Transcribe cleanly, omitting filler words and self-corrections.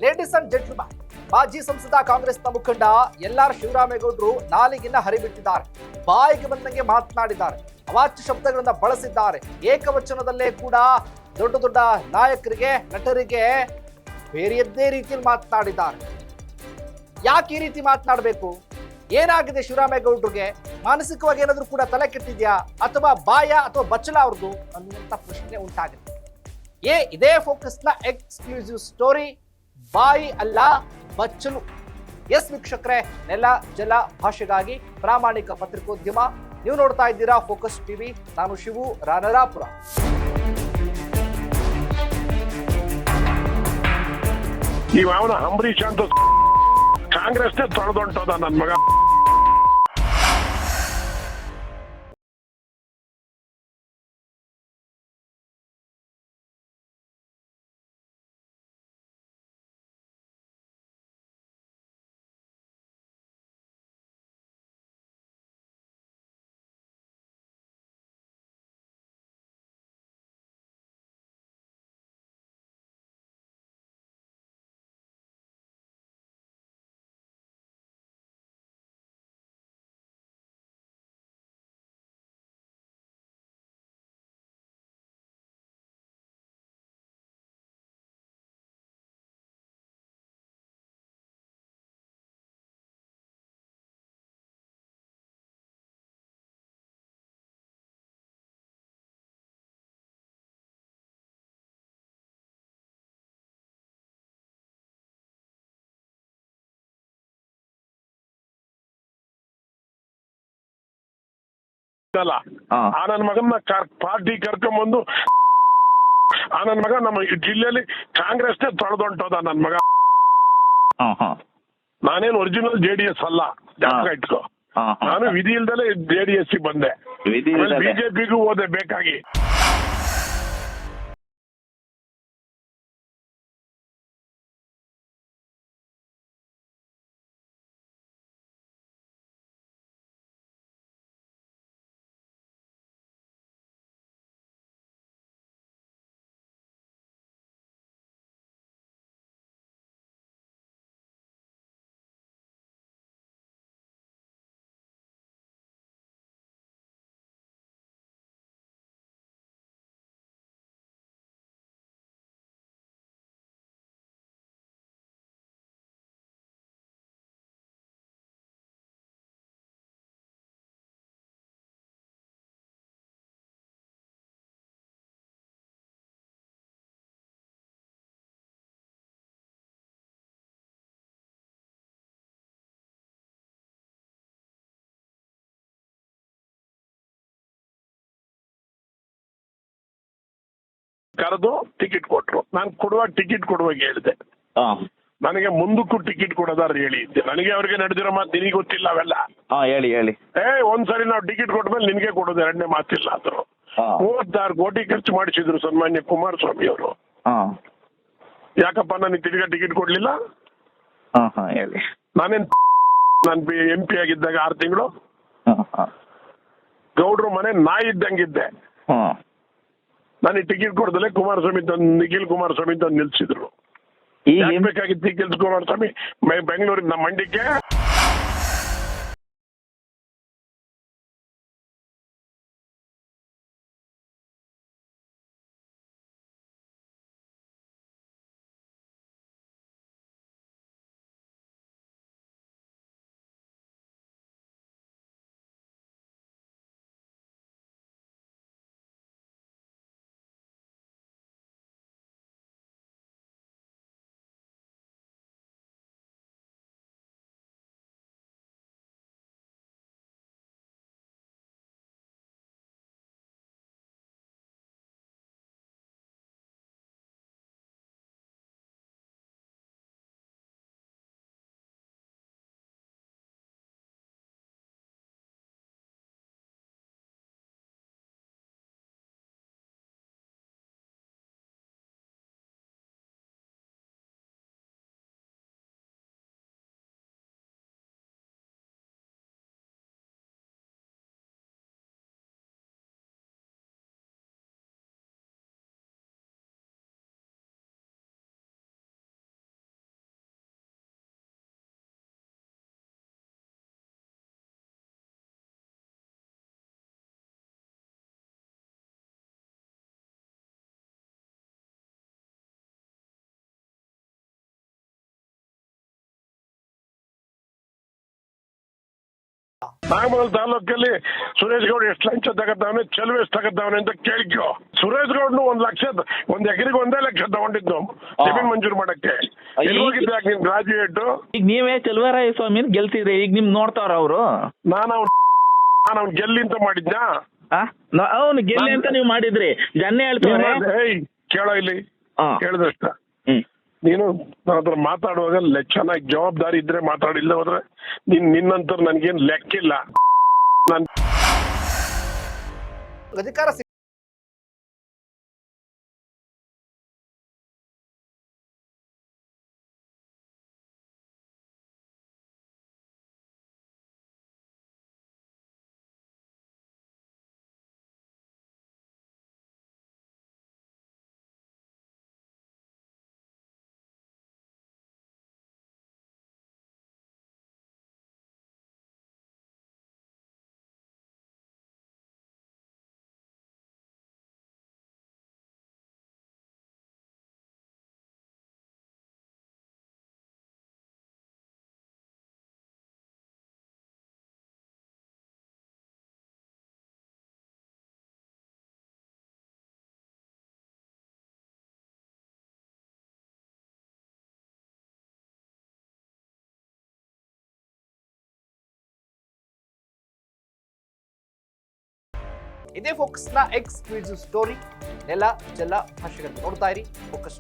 Ladies and gentleman, ಮಾಜಿ ಸಂಸದ ಕಾಂಗ್ರೆಸ್ನ ಮುಖಂಡ ಎಲ್.ಆರ್. ಶಿವರಾಮೇಗೌಡರು ನಾಲಿಗೆನ್ನ ಹರಿಬಿಟ್ಟಿದ್ದಾರೆ. ಬಾಯಿಗೆ ಬಂದಂಗೆ ಮಾತನಾಡಿದ್ದಾರೆ. ಅವಾಚ್ಯ ಶಬ್ದಗಳನ್ನ ಬಳಸಿದ್ದಾರೆ. ಏಕವಚನದಲ್ಲೇ ಕೂಡ ದೊಡ್ಡ ದೊಡ್ಡ ನಾಯಕರಿಗೆ, ನಟರಿಗೆ ಬೇರೆಯದ್ದೇ ರೀತಿಯಲ್ಲಿ ಮಾತನಾಡಿದ್ದಾರೆ. ಯಾಕೆ ಈ ರೀತಿ ಮಾತನಾಡಬೇಕು? ಏನಾಗಿದೆ ಶಿವರಾಮೇಗೌಡರಿಗೆ? ಮಾನಸಿಕವಾಗಿ ಏನಾದ್ರೂ ಕೂಡ ತಲೆ ಕೆಟ್ಟಿದ್ಯಾ, ಅಥವಾ ಬಾಯ ಅಥವಾ ಬಚ್ಚಲ ಅವ್ರದ್ದು ಅನ್ನುವಂಥ ಪ್ರಶ್ನೆ ಉಂಟಾಗಿದೆ. ಇದೇ ಫೋಕಸ್ನ ಎಕ್ಸ್ಕ್ಲೂಸಿವ್ ಸ್ಟೋರಿ, ಬಾಯಿ ಅಲ್ಲ ಬಚ್ಚಲು. ಎಸ್ ವೀಕ್ಷಕರೇ, ನೆಲ ಜಲ ಭಾಷೆಗಾಗಿ ಪ್ರಾಮಾಣಿಕ ಪತ್ರಿಕೋದ್ಯಮ. ನೀವು ನೋಡ್ತಾ ಇದ್ದೀರಾ ಫೋಕಸ್ ಟಿವಿ. ನಾನು ಶಿವು ರಾನರಾಪುರ. ಅವನ ಅಂಬರೀಷ್ ಅಂತ ಕಾಂಗ್ರೆಸ್ ತೊಳೆದೊಂಟೋದ ನನ್ ಮಗ. ಆ ನನ್ನ ಮಗನ ಪಾರ್ಟಿ ಕರ್ಕೊಂಬಂದು ಆ ನನ್ನ ಮಗ ನಮ್ಮ ಜಿಲ್ಲೆಯಲ್ಲಿ ಕಾಂಗ್ರೆಸ್ ತೊಳೆದೊಂಟೋದ ನನ್ ಮಗ. ನಾನೇನು ಒರಿಜಿನಲ್ JDS ಅಲ್ಲ, ಜಾಗ ಇಟ್ಕೋ. ನಾನು ವಿಧಿ ಇಲ್ದಲೆ JDS ಬಂದೆ, ಬಿಜೆಪಿಗೂ ಹೋದೆ ಬೇಕಾಗಿ. ಕರೆದು ಟಿಕೆಟ್ ಕೊಟ್ರು. ನಾನು ಟಿಕೆಟ್ ಕೊಡುವಾಗ ಹೇಳಿದೆ, ನನಗೆ ಮುಂದಕ್ಕೂ ಟಿಕೆಟ್ ಕೊಡೋದಾರ ಹೇಳಿ ಇದ್ದೆ. ನನಗೆ ಅವ್ರಿಗೆ ನಡೆದಿರೋ ಮಾತು ನಿನಗೆ ಗೊತ್ತಿಲ್ಲ ಅವೆಲ್ಲ. ಹೇಳಿ ಒಂದ್ಸರಿ ನಾವು ಟಿಕೆಟ್ ಕೊಟ್ಮೇಲೆ ನಿನ್ಗೆ ಕೊಡೋದು, ಎರಡನೇ ಮಾತಿಲ್ಲ ಅಂದ್ರು. 36 ಕೋಟಿ ಖರ್ಚು ಮಾಡಿಸಿದ್ರು ಸನ್ಮಾನ್ಯ ಕುಮಾರಸ್ವಾಮಿ ಅವರು. ಯಾಕಪ್ಪ ನನಗೆ ತಿರ್ಗಾ ಟಿಕೆಟ್ ಕೊಡ್ಲಿಲ್ಲ? ಹೇಳಿ. ನಾನು MP ಆಗಿದ್ದಾಗ 6 ತಿಂಗಳು ಗೌಡ್ರು ಮನೆ ನಾಯಿ ಇದ್ದಂಗಿದ್ದೆ. ನನಗೆ ಟಿಕೆಟ್ ಕೊಡದಲ್ಲೇ ನಿಖಿಲ್ ಕುಮಾರಸ್ವಾಮಿ ಅಂತ ನಿಲ್ಸಿದ್ರು. ಬೇಕಾಗಿತ್ತು ನಿಖಿಲ್ ಕುಮಾರಸ್ವಾಮಿ ಬೆಂಗಳೂರಿನ ನಮ್ಮ ಮಂಡ್ಯಕ್ಕೆ ನಾಗಮಂಗಲ ತಾಲೂಕಲ್ಲಿ ಸುರೇಶ್ ಗೌಡ ಎಷ್ಟು ಲಂಚ ತಗತ್ತವನೆ, ಚೆಲುವೆ ಎಷ್ಟು ತಗತ್ತವನೆ ಅಂತ ಕೇಳಿಕೋ. ಸುರೇಶ್ ಗೌಡ್ನು 1 ಲಕ್ಷ, 1 ಎಕರೆಗೆ 1 ಲಕ್ಷ ತಗೊಂಡಿದ್ದು ಜಮೀನ್ ಮಂಜೂರು ಮಾಡಕ್ಕೆ. ಎಲ್ಲಿ ಹೋಗಿದ್ದೆ ನೀನ್ ಗ್ರಾಜುಯೇಟ್? ಈಗ ನೀವೇ ಚೆಲುವರಾಯ ಸ್ವಾಮಿ ಗೆಲ್ತಿದ್ರಿ, ಈಗ ನಿಮ್ ನೋಡ್ತಾವ್ರ ಅವರು. ನಾನು ಅವ್ನು ಗೆಲ್ಲಿ ಅಂತ ಮಾಡಿದ್ನಾ? ಅವ್ನು ಗೆಲ್ಲಿ ಅಂತ ನೀವು ಮಾಡಿದ್ರಿ, ಜನ ಹೇಳ್ತಾರೆ. ಕೇಳೋ ಇಲ್ಲಿ ಹಾ. ಕೇಳಿದಷ್ಟ ನೀನು ನನ್ನ ಹತ್ರ ಮಾತಾಡುವಾಗ ಚೆನ್ನಾಗಿ ಜವಾಬ್ದಾರಿ ಇದ್ರೆ ಮಾತಾಡಿಲ್ಲ ಹೋದ್ರೆ ನಿನ್ನಂತರ ನನ್ಗೇನ್ ಲೆಕ್ಕಿಲ್ಲ. ನಾನು ಅಧಿಕಾರ ಇದೇ ಫೋಕಸ್ನ ಎಕ್ಸ್ಕ್ಲೂಸಿವ್ ಸ್ಟೋರಿ. ನೆಲ ಜಲ ಭಾಷೆಗಳನ್ನು ನೋಡ್ತಾ ಇರಿ ಫೋಕಸ್.